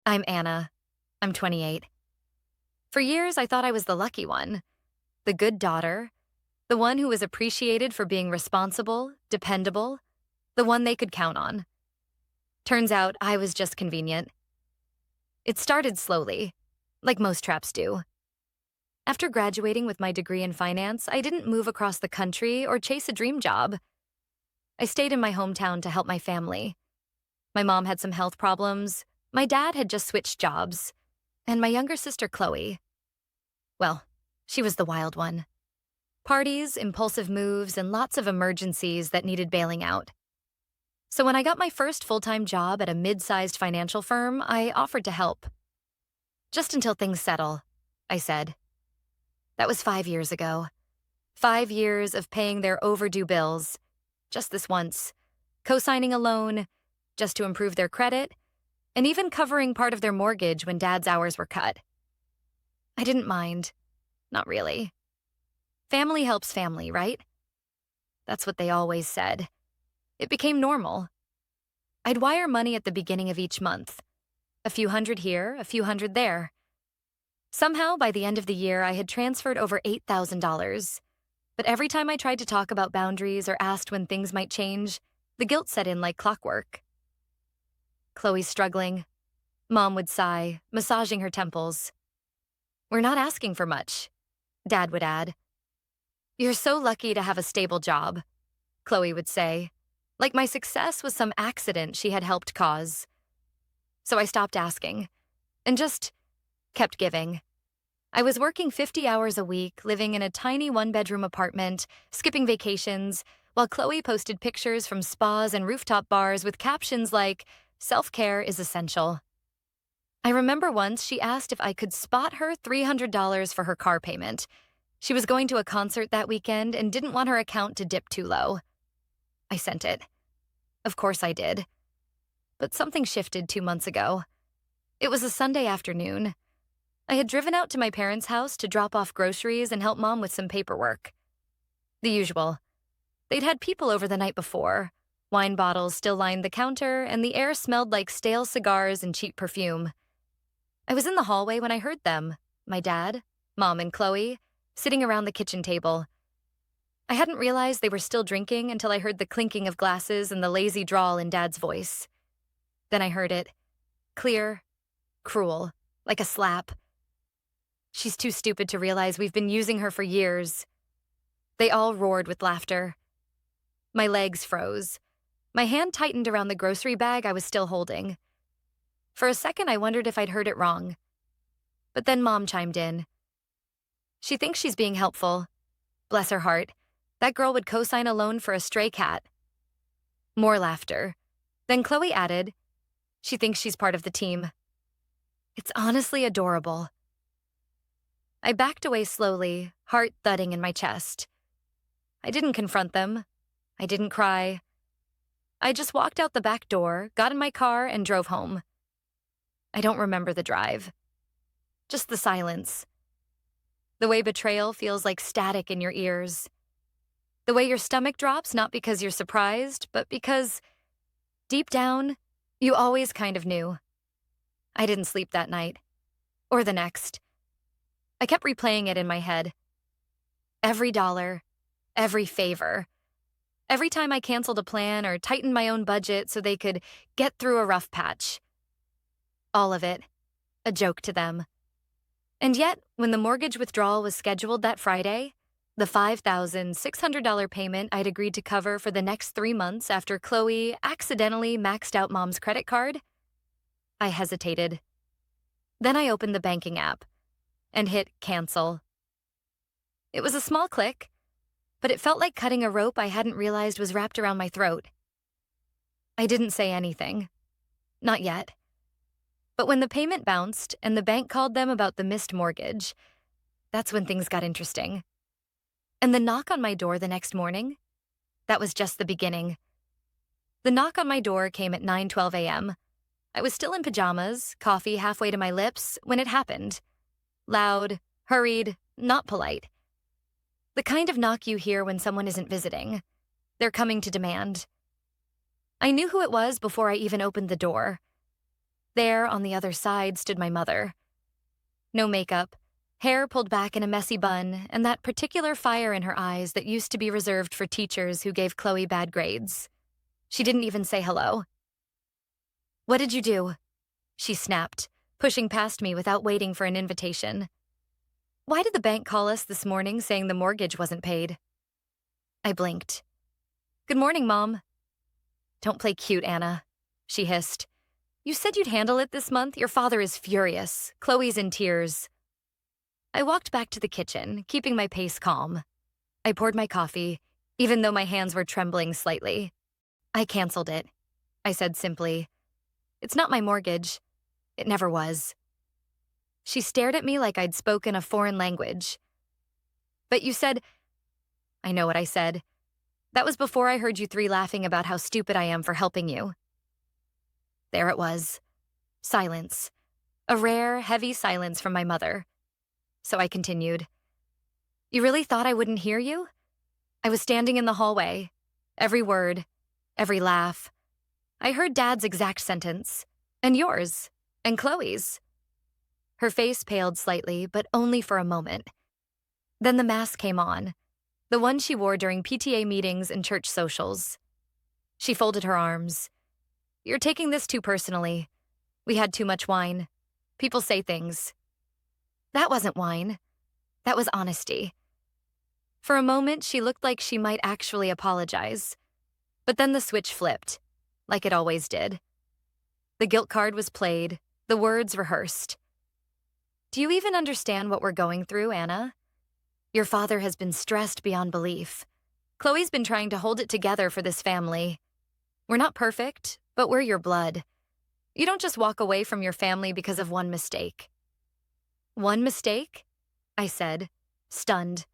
I'm Anna. I'm 28. For years, I thought I was the lucky one, the good daughter, the one who was appreciated for being responsible, dependable, the one they could count on. Turns out I was just convenient. It started slowly, like most traps do. After graduating with my degree in finance, I didn't move across the country or chase a dream job. I stayed in my hometown to help my family. My mom had some health problems, my dad had just switched jobs, and my younger sister, Chloe, well, she was the wild one. Parties, impulsive moves, and lots of emergencies that needed bailing out. So when I got my first full-time job at a mid-sized financial firm, I offered to help. Just until things settle, I said. That was 5 years ago. 5 years of paying their overdue bills, just this once, co-signing a loan, just to improve their credit, and even covering part of their mortgage when Dad's hours were cut. I didn't mind. Not really. Family helps family, right? That's what they always said. It became normal. I'd wire money at the beginning of each month. A few hundred here, a few hundred there. Somehow, by the end of the year, I had transferred over $8,000. But every time I tried to talk about boundaries or asked when things might change, the guilt set in like clockwork. Chloe's struggling. Mom would sigh, massaging her temples. We're not asking for much, Dad would add. You're so lucky to have a stable job, Chloe would say, like my success was some accident she had helped cause. So I stopped asking, and just kept giving. I was working 50 hours a week, living in a tiny one-bedroom apartment, skipping vacations, while Chloe posted pictures from spas and rooftop bars with captions like, "Self-care is essential." I remember once she asked if I could spot her $300 for her car payment. She was going to a concert that weekend and didn't want her account to dip too low. I sent it. Of course I did. But something shifted 2 months ago. It was a Sunday afternoon. I had driven out to my parents' house to drop off groceries and help Mom with some paperwork. The usual. They'd had people over the night before. Wine bottles still lined the counter, and the air smelled like stale cigars and cheap perfume. I was in the hallway when I heard them, my dad, Mom, and Chloe, sitting around the kitchen table. I hadn't realized they were still drinking until I heard the clinking of glasses and the lazy drawl in Dad's voice. Then I heard it. Clear, cruel, like a slap. She's too stupid to realize we've been using her for years. They all roared with laughter. My legs froze. My hand tightened around the grocery bag I was still holding. For a second, I wondered if I'd heard it wrong. But then Mom chimed in. She thinks she's being helpful. Bless her heart. That girl would co-sign a loan for a stray cat. More laughter. Then Chloe added, she thinks she's part of the team. It's honestly adorable. I backed away slowly, heart thudding in my chest. I didn't confront them. I didn't cry. I just walked out the back door, got in my car, and drove home. I don't remember the drive. Just the silence. The way betrayal feels like static in your ears. The way your stomach drops not because you're surprised, but because, deep down, you always kind of knew. I didn't sleep that night. Or the next. I kept replaying it in my head. Every dollar, every favor. Every time I canceled a plan or tightened my own budget so they could get through a rough patch. All of it, a joke to them. And yet, when the mortgage withdrawal was scheduled that Friday, the $5,600 payment I'd agreed to cover for the next 3 months after Chloe accidentally maxed out Mom's credit card, I hesitated. Then I opened the banking app and hit cancel. It was a small click, but it felt like cutting a rope I hadn't realized was wrapped around my throat. I didn't say anything. Not yet. But when the payment bounced and the bank called them about the missed mortgage, that's when things got interesting. And the knock on my door the next morning, that was just the beginning. The knock on my door came at 9:12 a.m. I was still in pajamas, coffee halfway to my lips, when it happened. Loud, hurried, not polite. The kind of knock you hear when someone isn't visiting. They're coming to demand. I knew who it was before I even opened the door. There, on the other side, stood my mother. No makeup, hair pulled back in a messy bun, and that particular fire in her eyes that used to be reserved for teachers who gave Chloe bad grades. She didn't even say hello. "What did you do?" she snapped, pushing past me without waiting for an invitation. "Why did the bank call us this morning saying the mortgage wasn't paid?" I blinked. "Good morning, Mom." "Don't play cute, Anna," she hissed. "You said you'd handle it this month. Your father is furious. Chloe's in tears." I walked back to the kitchen, keeping my pace calm. I poured my coffee, even though my hands were trembling slightly. "I canceled it," I said simply. "It's not my mortgage. It never was." She stared at me like I'd spoken a foreign language. "But you said—" I know what I said. That was before I heard you three laughing about how stupid I am for helping you. There it was. Silence. A rare, heavy silence from my mother. So I continued. "You really thought I wouldn't hear you? I was standing in the hallway. Every word, every laugh. I heard Dad's exact sentence. And yours. And Chloe's." Her face paled slightly, but only for a moment. Then the mask came on, the one she wore during PTA meetings and church socials. She folded her arms. "You're taking this too personally. We had too much wine. People say things." That wasn't wine. That was honesty. For a moment, she looked like she might actually apologize. But then the switch flipped, like it always did. The guilt card was played, the words rehearsed. "Do you even understand what we're going through, Anna? Your father has been stressed beyond belief. Chloe's been trying to hold it together for this family. We're not perfect, but we're your blood. You don't just walk away from your family because of one mistake." "One mistake?" I said, stunned.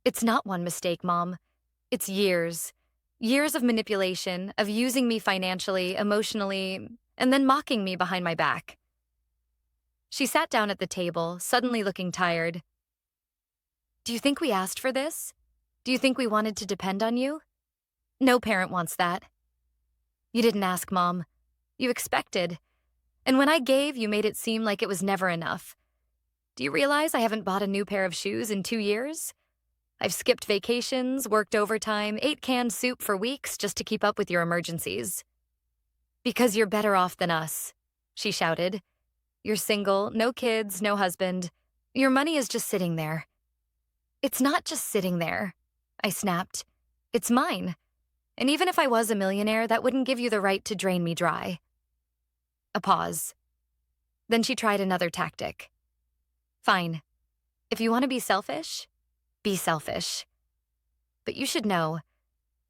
"It's not one mistake, Mom. It's years. Years of manipulation, of using me financially, emotionally, and then mocking me behind my back." She sat down at the table, suddenly looking tired. "Do you think we asked for this? Do you think we wanted to depend on you? No parent wants that." "You didn't ask, Mom. You expected. And when I gave, you made it seem like it was never enough. Do you realize I haven't bought a new pair of shoes in 2 years? I've skipped vacations, worked overtime, ate canned soup for weeks just to keep up with your emergencies." "Because you're better off than us," she shouted. "You're single, no kids, no husband. Your money is just sitting there." "It's not just sitting there," I snapped. "It's mine. And even if I was a millionaire, that wouldn't give you the right to drain me dry." A pause. Then she tried another tactic. "Fine. If you want to be selfish, be selfish. But you should know,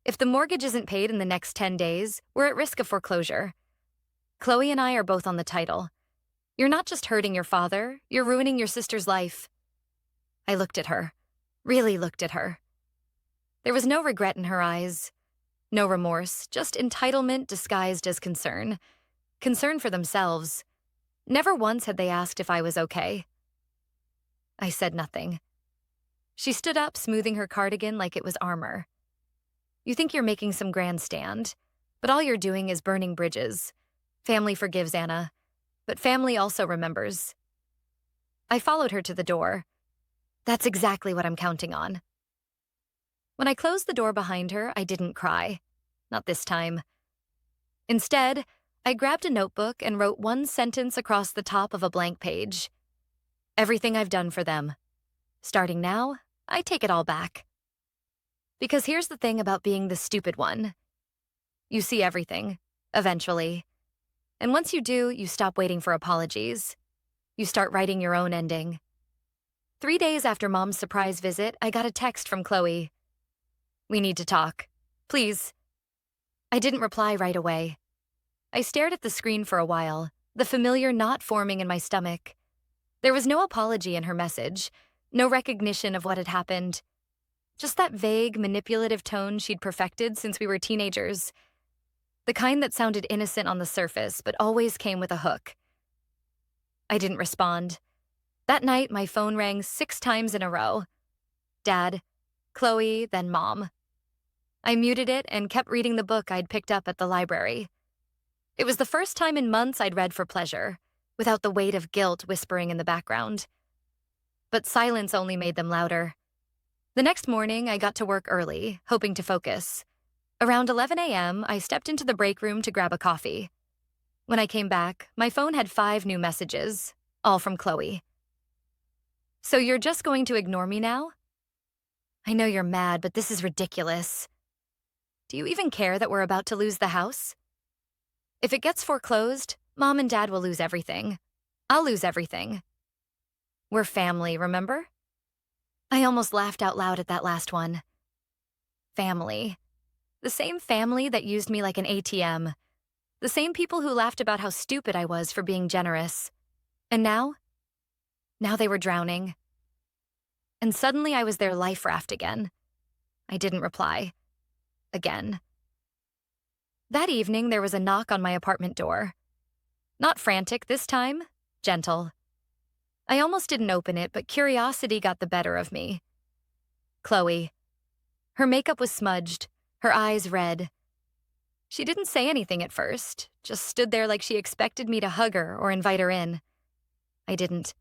if the mortgage isn't paid in the next 10 days, we're at risk of foreclosure. Chloe and I are both on the title. You're not just hurting your father, you're ruining your sister's life." I looked at her, really looked at her. There was no regret in her eyes, no remorse, just entitlement disguised as concern. Concern for themselves. Never once had they asked if I was okay. I said nothing. She stood up, smoothing her cardigan like it was armor. "You think you're making some grand stand, but all you're doing is burning bridges. Family forgives, Anna, but family also remembers." I followed her to the door. That's exactly what I'm counting on. When I closed the door behind her, I didn't cry. Not this time. Instead, I grabbed a notebook and wrote one sentence across the top of a blank page. Everything I've done for them. Starting now, I take it all back. Because here's the thing about being the stupid one. You see everything, eventually. And once you do, you stop waiting for apologies. You start writing your own ending. 3 days after Mom's surprise visit, I got a text from Chloe. "We need to talk. Please." I didn't reply right away. I stared at the screen for a while, the familiar knot forming in my stomach. There was no apology in her message, no recognition of what had happened. Just that vague, manipulative tone she'd perfected since we were teenagers. The kind that sounded innocent on the surface, but always came with a hook. I didn't respond. That night, my phone rang 6 times in a row. Dad, Chloe, then Mom. I muted it and kept reading the book I'd picked up at the library. It was the first time in months I'd read for pleasure, without the weight of guilt whispering in the background. But silence only made them louder. The next morning, I got to work early, hoping to focus. Around 11 a.m., I stepped into the break room to grab a coffee. When I came back, my phone had 5 new messages, all from Chloe. "So you're just going to ignore me now? I know you're mad, but this is ridiculous. Do you even care that we're about to lose the house? If it gets foreclosed, Mom and Dad will lose everything. I'll lose everything. We're family, remember?" I almost laughed out loud at that last one. Family. The same family that used me like an ATM. The same people who laughed about how stupid I was for being generous. And now? Now they were drowning. And suddenly I was their life raft again. I didn't reply. Again. That evening, there was a knock on my apartment door. Not frantic this time, gentle. I almost didn't open it, but curiosity got the better of me. Chloe. Her makeup was smudged, her eyes red. She didn't say anything at first, just stood there like she expected me to hug her or invite her in. I didn't.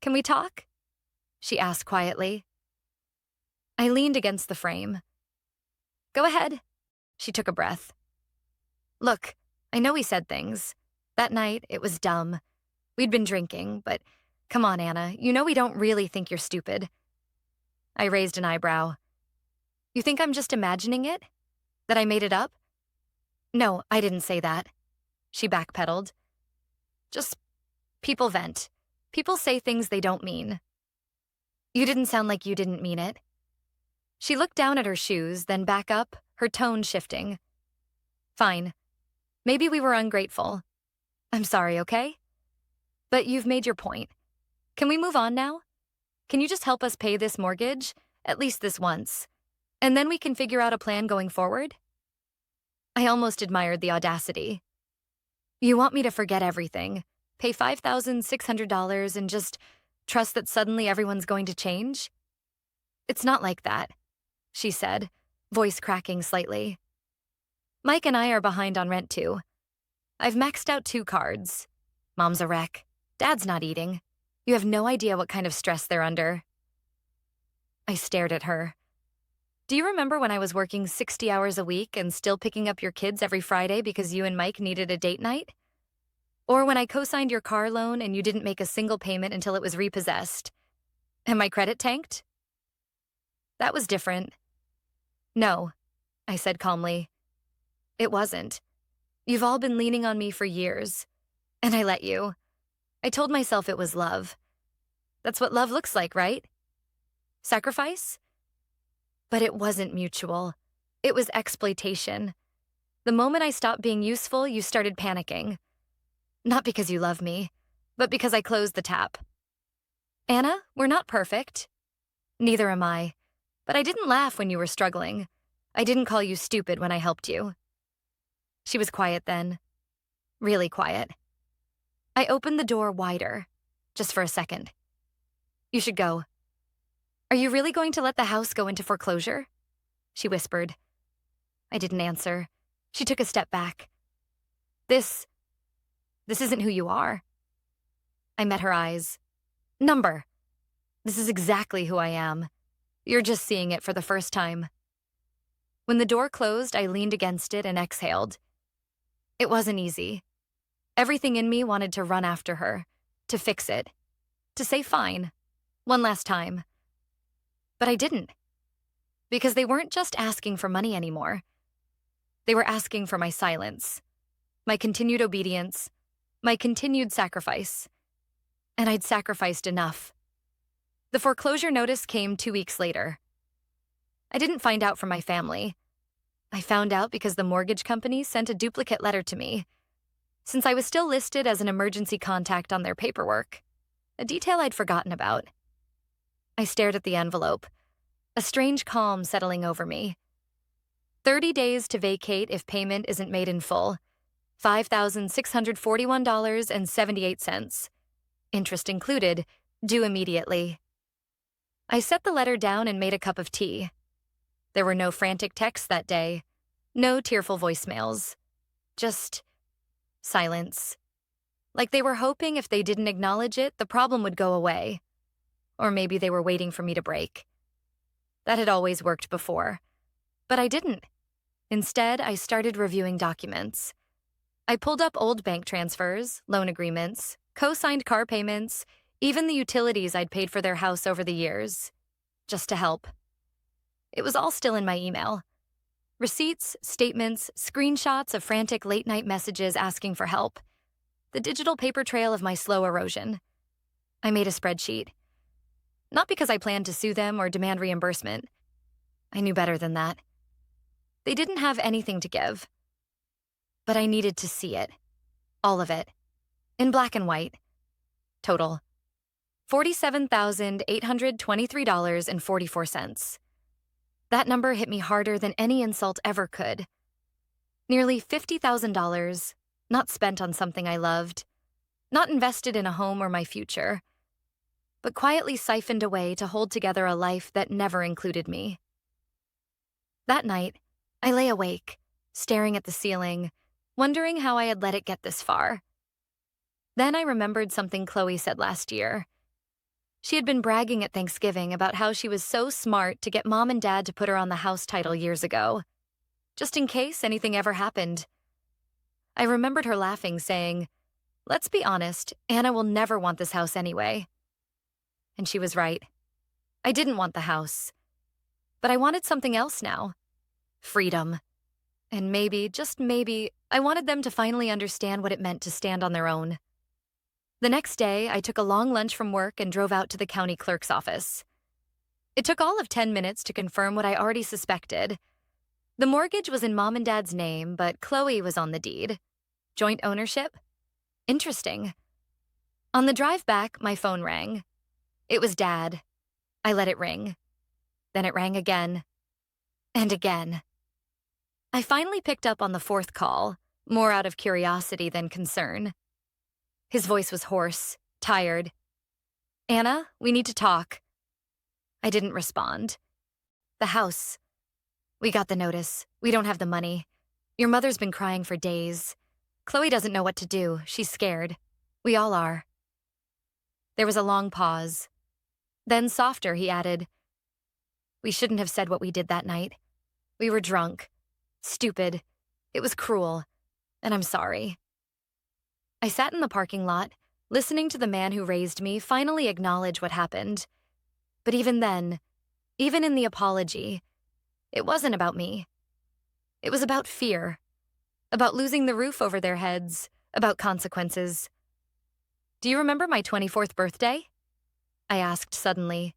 "Can we talk?" she asked quietly. I leaned against the frame. "Go ahead." She took a breath. "Look, I know we said things. That night, it was dumb. We'd been drinking, but come on, Anna, you know we don't really think you're stupid." I raised an eyebrow. "You think I'm just imagining it? That I made it up?" "No, I didn't say that." She backpedaled. "Just people vent. People say things they don't mean." "You didn't sound like you didn't mean it." She looked down at her shoes, then back up, her tone shifting. "Fine. Maybe we were ungrateful. I'm sorry, okay? But you've made your point. Can we move on now? Can you just help us pay this mortgage, at least this once? And then we can figure out a plan going forward?" I almost admired the audacity. "You want me to forget everything, pay $5,600 and just trust that suddenly everyone's going to change?" "It's not like that," she said, voice cracking slightly. "Mike and I are behind on rent too. I've maxed out 2 cards. Mom's a wreck. Dad's not eating. You have no idea what kind of stress they're under." I stared at her. "Do you remember when I was working 60 hours a week and still picking up your kids every Friday because you and Mike needed a date night? Or when I co-signed your car loan and you didn't make a single payment until it was repossessed? And my credit tanked?" "That was different." "No," I said calmly. "It wasn't. You've all been leaning on me for years. And I let you. I told myself it was love. That's what love looks like, right? Sacrifice? But it wasn't mutual. It was exploitation. The moment I stopped being useful, you started panicking. Not because you love me, but because I closed the tap. Anna, we're not perfect. Neither am I. But I didn't laugh when you were struggling. I didn't call you stupid when I helped you." She was quiet then. Really quiet. I opened the door wider, just for a second. "You should go." "Are you really going to let the house go into foreclosure?" she whispered. I didn't answer. She took a step back. This isn't who you are." I met her eyes. "Number. This is exactly who I am. You're just seeing it for the first time." When the door closed, I leaned against it and exhaled. It wasn't easy. Everything in me wanted to run after her, to fix it, to say fine, one last time. But I didn't. Because they weren't just asking for money anymore. They were asking for my silence, my continued obedience, my continued sacrifice. And I'd sacrificed enough. The foreclosure notice came 2 weeks later. I didn't find out from my family. I found out because the mortgage company sent a duplicate letter to me, since I was still listed as an emergency contact on their paperwork, a detail I'd forgotten about. I stared at the envelope, a strange calm settling over me. 30 days to vacate if payment isn't made in full, $5,641.78. Interest included, due immediately. I set the letter down and made a cup of tea. There were no frantic texts that day, no tearful voicemails. Just silence. Like they were hoping if they didn't acknowledge it, the problem would go away. Or maybe they were waiting for me to break. That had always worked before. But I didn't. Instead, I started reviewing documents. I pulled up old bank transfers, loan agreements, co-signed car payments, even the utilities I'd paid for their house over the years, just to help. It was all still in my email. Receipts, statements, screenshots of frantic late-night messages asking for help. The digital paper trail of my slow erosion. I made a spreadsheet. Not because I planned to sue them or demand reimbursement. I knew better than that. They didn't have anything to give. But I needed to see it. All of it. In black and white. Total. $47,823.44. That number hit me harder than any insult ever could. Nearly $50,000, not spent on something I loved, not invested in a home or my future, but quietly siphoned away to hold together a life that never included me. That night, I lay awake, staring at the ceiling, wondering how I had let it get this far. Then I remembered something Chloe said last year. She had been bragging at Thanksgiving about how she was so smart to get Mom and Dad to put her on the house title years ago, just in case anything ever happened. I remembered her laughing, saying, "Let's be honest, Anna will never want this house anyway." And she was right. I didn't want the house. But I wanted something else now. Freedom. And maybe, just maybe, I wanted them to finally understand what it meant to stand on their own. The next day, I took a long lunch from work and drove out to the county clerk's office. It took all of 10 minutes to confirm what I already suspected. The mortgage was in Mom and Dad's name, but Chloe was on the deed. Joint ownership? Interesting. On the drive back, my phone rang. It was Dad. I let it ring. Then it rang again. And again. I finally picked up on the fourth call, more out of curiosity than concern. His voice was hoarse, tired. "Anna, we need to talk." I didn't respond. "The house. We got the notice. We don't have the money. Your mother's been crying for days. Chloe doesn't know what to do. She's scared. We all are." There was a long pause. Then, softer, he added, "We shouldn't have said what we did that night. We were drunk. Stupid. It was cruel. And I'm sorry." I sat in the parking lot, listening to the man who raised me finally acknowledge what happened. But even then, even in the apology, it wasn't about me. It was about fear. About losing the roof over their heads. About consequences. "Do you remember my 24th birthday?" I asked suddenly.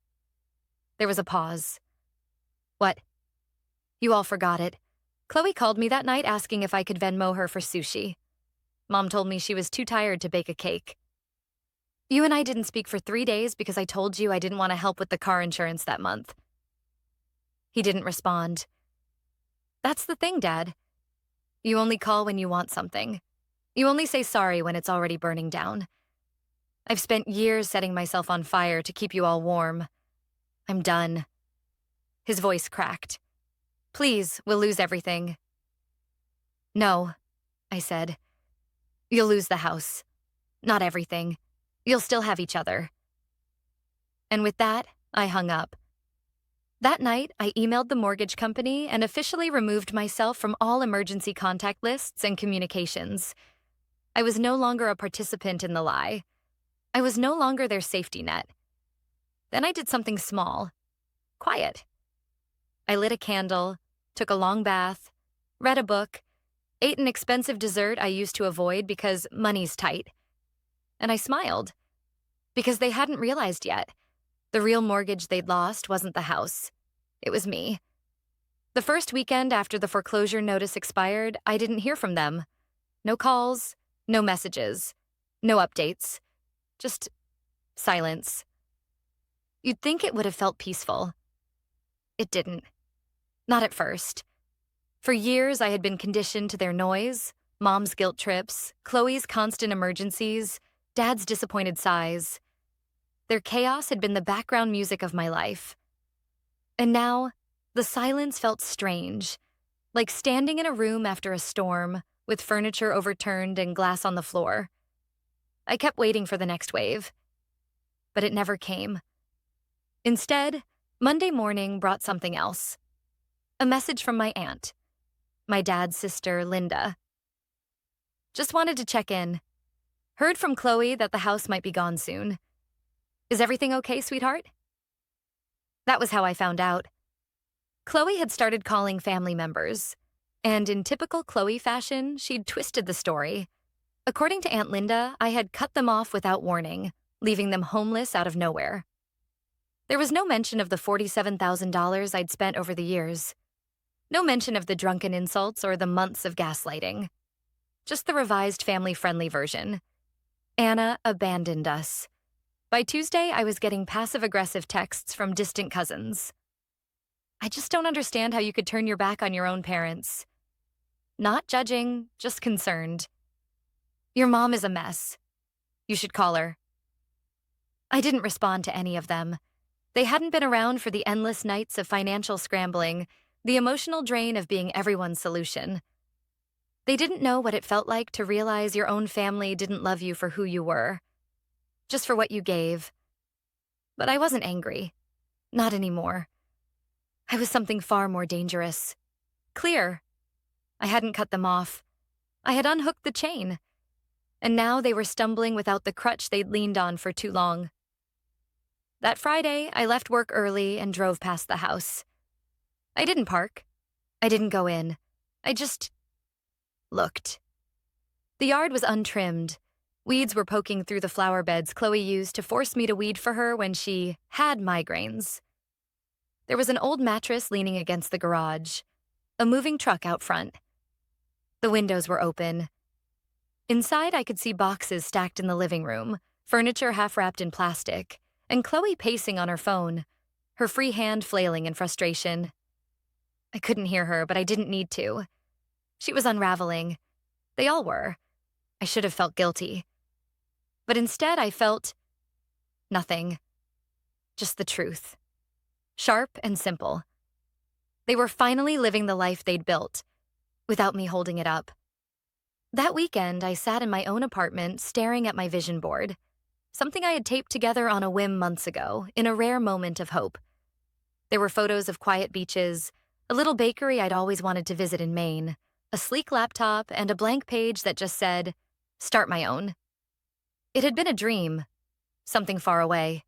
There was a pause. "What?" "You all forgot it. Chloe called me that night asking if I could Venmo her for sushi. Mom told me she was too tired to bake a cake. You and I didn't speak for 3 days because I told you I didn't want to help with the car insurance that month." He didn't respond. "That's the thing, Dad. You only call when you want something. You only say sorry when it's already burning down. I've spent years setting myself on fire to keep you all warm. I'm done." His voice cracked. "Please, we'll lose everything." "No," I said. "You'll lose the house. Not everything. You'll still have each other." And with that, I hung up. That night, I emailed the mortgage company and officially removed myself from all emergency contact lists and communications. I was no longer a participant in the lie. I was no longer their safety net. Then I did something small. Quiet. I lit a candle, took a long bath, read a book, ate an expensive dessert I used to avoid because money's tight. And I smiled. Because they hadn't realized yet. The real mortgage they'd lost wasn't the house. It was me. The first weekend after the foreclosure notice expired, I didn't hear from them. No calls, no messages, no updates. Just silence. You'd think it would have felt peaceful. It didn't. Not at first. For years, I had been conditioned to their noise, Mom's guilt trips, Chloe's constant emergencies, Dad's disappointed sighs. Their chaos had been the background music of my life. And now, the silence felt strange, like standing in a room after a storm, with furniture overturned and glass on the floor. I kept waiting for the next wave, but it never came. Instead, Monday morning brought something else. A message from my aunt, my dad's sister, Linda. Just wanted to check in. Heard from Chloe that the house might be gone soon. Is everything okay, sweetheart? That was how I found out. Chloe had started calling family members, and in typical Chloe fashion, she'd twisted the story. According to Aunt Linda, I had cut them off without warning, leaving them homeless out of nowhere. There was no mention of the $47,000 I'd spent over the years. No mention of the drunken insults or the months of gaslighting. Just the revised family-friendly version. Anna abandoned us. By Tuesday, I was getting passive-aggressive texts from distant cousins. I just don't understand how you could turn your back on your own parents. Not judging, just concerned. Your mom is a mess. You should call her. I didn't respond to any of them. They hadn't been around for the endless nights of financial scrambling, the emotional drain of being everyone's solution. They didn't know what it felt like to realize your own family didn't love you for who you were, just for what you gave. But I wasn't angry. Not anymore. I was something far more dangerous. Clear. I hadn't cut them off. I had unhooked the chain. And now they were stumbling without the crutch they'd leaned on for too long. That Friday, I left work early and drove past the house. I didn't park. I didn't go in. I just looked. The yard was untrimmed. Weeds were poking through the flower beds Chloe used to force me to weed for her when she had migraines. There was an old mattress leaning against the garage, a moving truck out front. The windows were open. Inside, I could see boxes stacked in the living room, furniture half-wrapped in plastic, and Chloe pacing on her phone, her free hand flailing in frustration. I couldn't hear her, but I didn't need to. She was unraveling. They all were. I should have felt guilty. But instead, I felt nothing. Just the truth. Sharp and simple. They were finally living the life they'd built, without me holding it up. That weekend, I sat in my own apartment staring at my vision board, something I had taped together on a whim months ago, in a rare moment of hope. There were photos of quiet beaches, a little bakery I'd always wanted to visit in Maine, a sleek laptop, and a blank page that just said, "Start my own." It had been a dream, something far away.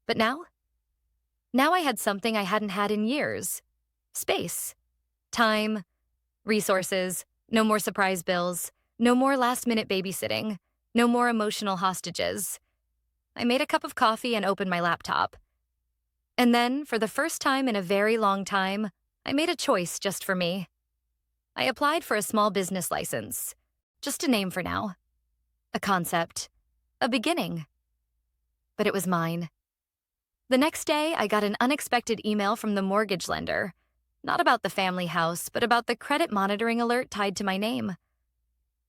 But now? Now I had something I hadn't had in years. Space. Time. Resources. No more surprise bills. No more last-minute babysitting. No more emotional hostages. I made a cup of coffee and opened my laptop. And then, for the first time in a very long time, I made a choice just for me. I applied for a small business license. Just a name for now. A concept. A beginning. But it was mine. The next day, I got an unexpected email from the mortgage lender. Not about the family house, but about the credit monitoring alert tied to my name.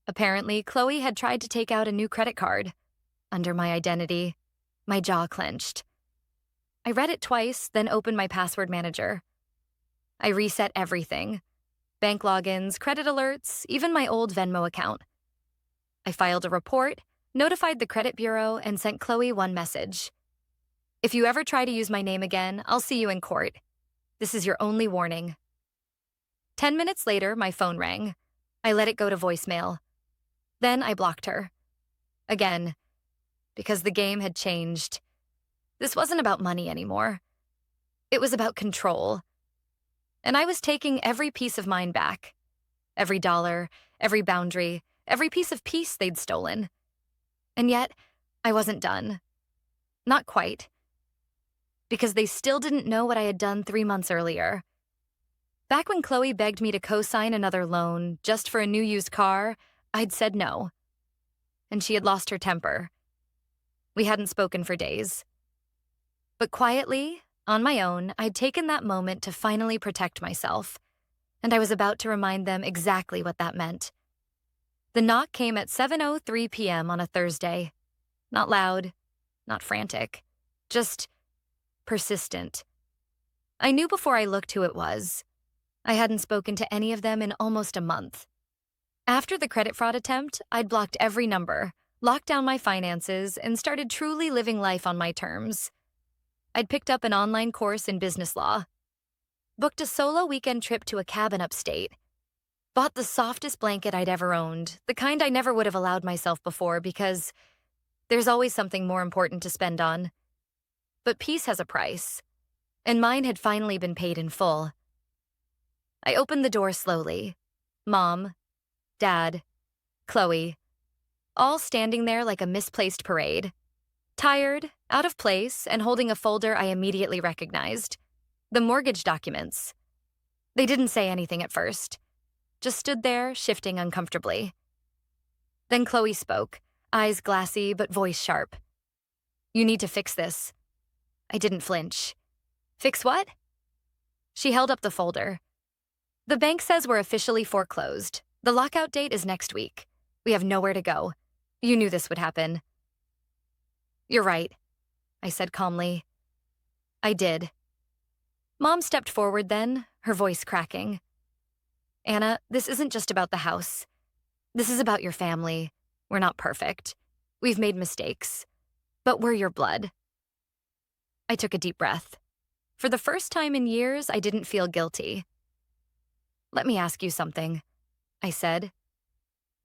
Apparently, Chloe had tried to take out a new credit card. Under my identity. My jaw clenched. I read it twice, then opened my password manager. I reset everything. Bank logins, credit alerts, even my old Venmo account. I filed a report, notified the credit bureau, and sent Chloe one message. If you ever try to use my name again, I'll see you in court. This is your only warning. 10 minutes later, my phone rang. I let it go to voicemail. Then I blocked her. Again, because the game had changed. This wasn't about money anymore. It was about control. And I was taking every piece of mine back. Every dollar, every boundary, every piece of peace they'd stolen. And yet, I wasn't done. Not quite. Because they still didn't know what I had done 3 months earlier. Back when Chloe begged me to co-sign another loan just for a new used car, I'd said no. And she had lost her temper. We hadn't spoken for days. But quietly, on my own, I'd taken that moment to finally protect myself, and I was about to remind them exactly what that meant. The knock came at 7:03 p.m. on a Thursday. Not loud, not frantic, just persistent. I knew before I looked who it was. I hadn't spoken to any of them in almost a month. After the credit fraud attempt, I'd blocked every number, locked down my finances, and started truly living life on my terms. I'd picked up an online course in business law, booked a solo weekend trip to a cabin upstate, bought the softest blanket I'd ever owned, the kind I never would have allowed myself before because there's always something more important to spend on. But peace has a price, and mine had finally been paid in full. I opened the door slowly. Mom, Dad, Chloe, all standing there like a misplaced parade. Tired, out of place, and holding a folder I immediately recognized. The mortgage documents. They didn't say anything at first, just stood there, shifting uncomfortably. Then Chloe spoke, eyes glassy but voice sharp. "You need to fix this." I didn't flinch. "Fix what?" She held up the folder. "The bank says we're officially foreclosed. The lockout date is next week. We have nowhere to go. You knew this would happen." "You're right," I said calmly. "I did." Mom stepped forward then, her voice cracking. "Anna, this isn't just about the house. This is about your family. We're not perfect. We've made mistakes. But we're your blood." I took a deep breath. For the first time in years, I didn't feel guilty. "Let me ask you something," I said.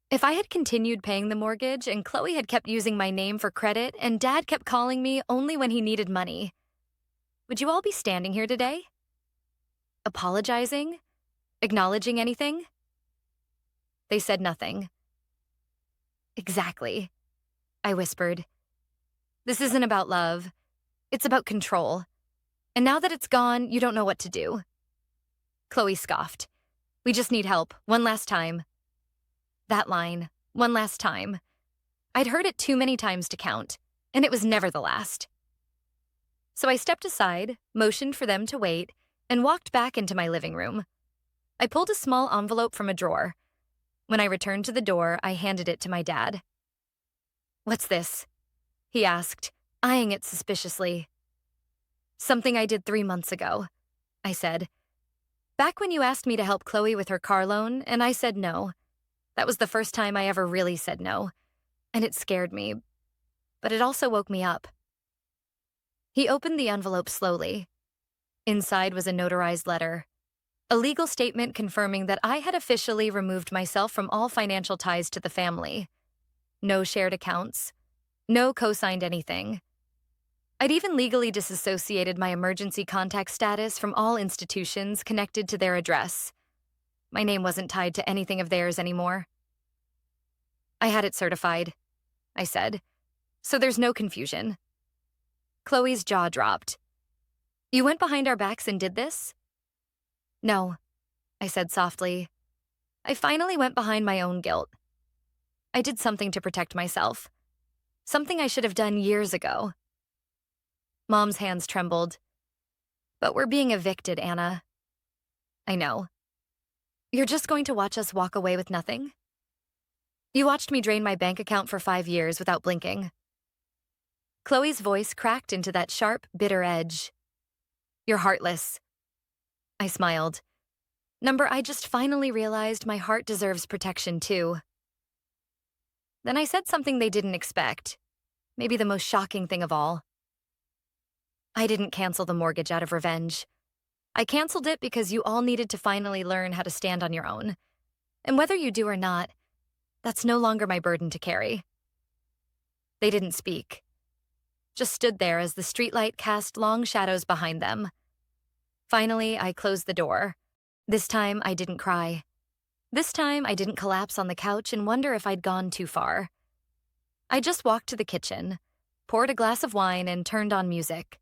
"If I had continued paying the mortgage and Chloe had kept using my name for credit and Dad kept calling me only when he needed money, would you all be standing here today? Apologizing? Acknowledging anything?" They said nothing. "Exactly," I whispered. "This isn't about love. It's about control. And now that it's gone, you don't know what to do." Chloe scoffed. "We just need help, one last time." That line, "one last time." I'd heard it too many times to count, and it was never the last. So I stepped aside, motioned for them to wait, and walked back into my living room. I pulled a small envelope from a drawer. When I returned to the door, I handed it to my dad. "What's this?" he asked, eyeing it suspiciously. "Something I did 3 months ago," I said. "Back when you asked me to help Chloe with her car loan, and I said no. That was the first time I ever really said no, and it scared me, but it also woke me up." He opened the envelope slowly. Inside was a notarized letter, a legal statement confirming that I had officially removed myself from all financial ties to the family. No shared accounts, no co-signed anything. I'd even legally disassociated my emergency contact status from all institutions connected to their address. My name wasn't tied to anything of theirs anymore. "I had it certified," I said, "so there's no confusion." Chloe's jaw dropped. "You went behind our backs and did this?" "No," I said softly. "I finally went behind my own guilt. I did something to protect myself. Something I should have done years ago." Mom's hands trembled. "But we're being evicted, Anna." "I know." "You're just going to watch us walk away with nothing?" "You watched me drain my bank account for 5 years without blinking." Chloe's voice cracked into that sharp, bitter edge. "You're heartless." I smiled. I just finally realized my heart deserves protection too. Then I said something they didn't expect, maybe the most shocking thing of all. "I didn't cancel the mortgage out of revenge. I canceled it because you all needed to finally learn how to stand on your own. And whether you do or not, that's no longer my burden to carry." They didn't speak, just stood there as the streetlight cast long shadows behind them. Finally, I closed the door. This time, I didn't cry. This time, I didn't collapse on the couch and wonder if I'd gone too far. I just walked to the kitchen, poured a glass of wine, and turned on music.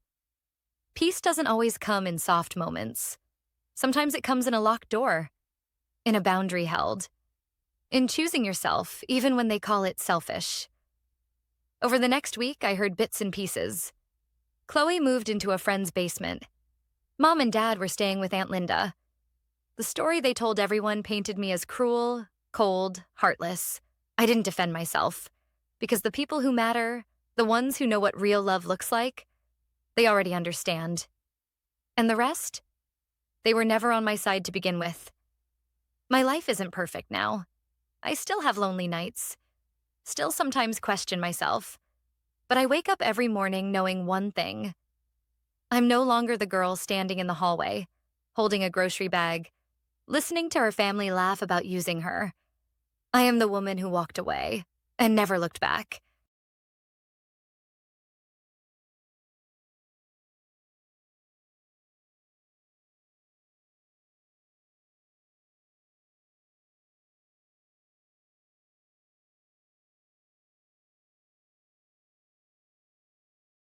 Peace doesn't always come in soft moments. Sometimes it comes in a locked door, in a boundary held, in choosing yourself, even when they call it selfish. Over the next week, I heard bits and pieces. Chloe moved into a friend's basement. Mom and Dad were staying with Aunt Linda. The story they told everyone painted me as cruel, cold, heartless. I didn't defend myself, because the people who matter, the ones who know what real love looks like, they already understand. And the rest? They were never on my side to begin with. My life isn't perfect now. I still have lonely nights, still sometimes question myself, but I wake up every morning knowing one thing. I'm no longer the girl standing in the hallway, holding a grocery bag, listening to her family laugh about using her. I am the woman who walked away and never looked back.